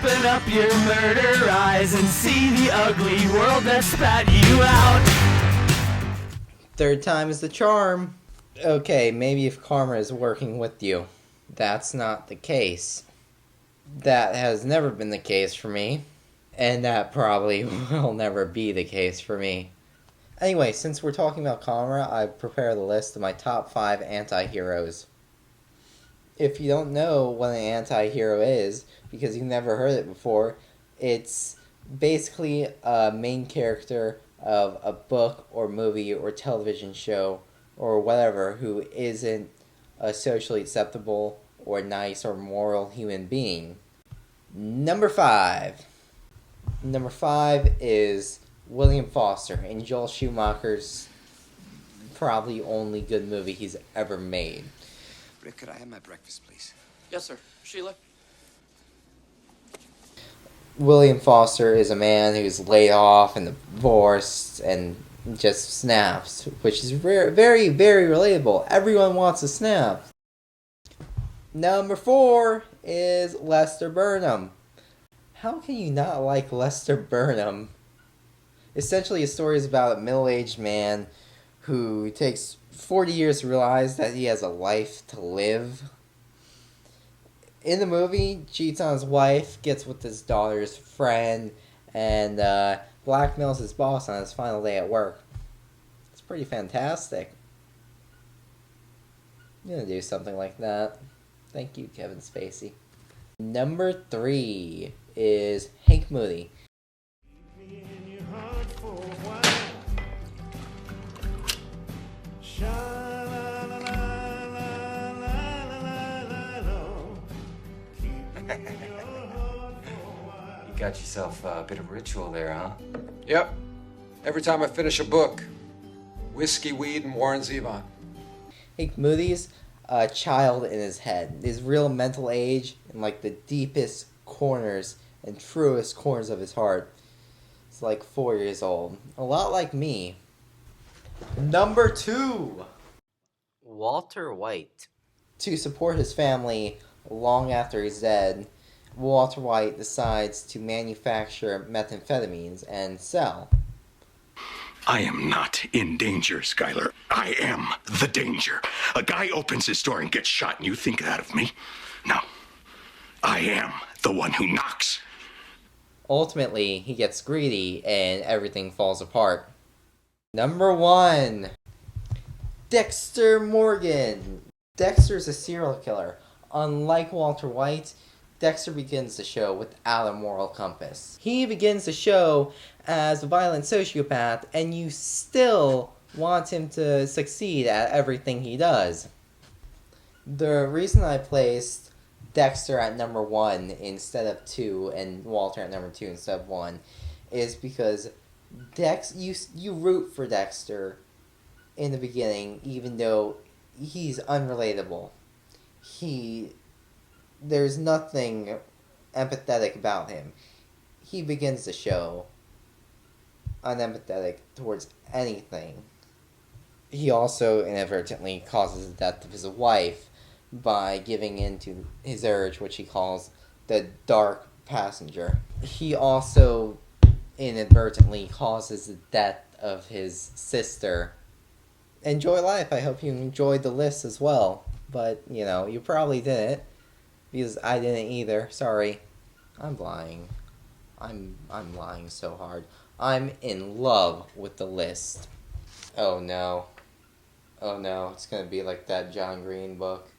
Open up your murder eyes and see the ugly world that spat you out. Third time is the charm. Okay, maybe if karma is working with you. That's not the case. That has never been the case for me. And that probably will never be the case for me. Anyway, since we're talking about karma, I've prepared a list of my top 5 anti-heroes. If you don't know what an anti-hero is, because you've never heard it before, it's basically a main character of a book or movie or television show or whatever who isn't a socially acceptable or nice or moral human being. Number 5. Number 5 is William Foster in Joel Schumacher's probably only good movie he's ever made. Rick, could I have my breakfast, please? Yes, sir. Sheila? William Foster is a man who's laid off and divorced and just snaps, which is very, very, very relatable. Everyone wants a snap. Number 4 is Lester Burnham. How can you not like Lester Burnham? Essentially, his story is about a middle-aged man who takes 40 years to realize that he has a life to live. In the movie, cheats on his wife, gets with his daughter's friend, and blackmails his boss on his final day at work. It's pretty fantastic. I'm gonna do something like that. Thank you, Kevin Spacey. Number 3 is Hank Moody. You got yourself a bit of ritual there, huh? Yep. Every time I finish a book, whiskey, weed, and Warren Zevon. Hank Moody's a child in his head. His real mental age in like the deepest corners and truest corners of his heart. He's like 4 years old. A lot like me. Number 2. Walter White. To support his family long after he's dead, Walter White decides to manufacture methamphetamines and sell. I am not in danger, Skylar. I am the danger. A guy opens his door and gets shot, and you think that of me? No. I am the one who knocks. Ultimately, he gets greedy and everything falls apart. Number 1. Dexter Morgan. Dexter's a serial killer. Unlike Walter White, Dexter begins the show without a moral compass. He begins the show as a violent sociopath, and you still want him to succeed at everything he does. The reason I placed Dexter at number 1 instead of 2 and Walter at number 2 instead of 1 is because you root for Dexter in the beginning, even though he's unrelatable. There's nothing empathetic about him. He begins the show unempathetic towards anything. He also inadvertently causes the death of his wife by giving in to his urge, which he calls the dark passenger. He also inadvertently causes the death of his sister. Enjoy life. I hope you enjoyed the list as well. But, you probably didn't. Because I didn't either. Sorry. I'm lying. I'm lying so hard. I'm in love with the list. Oh no. Oh no, it's gonna be like that John Green book.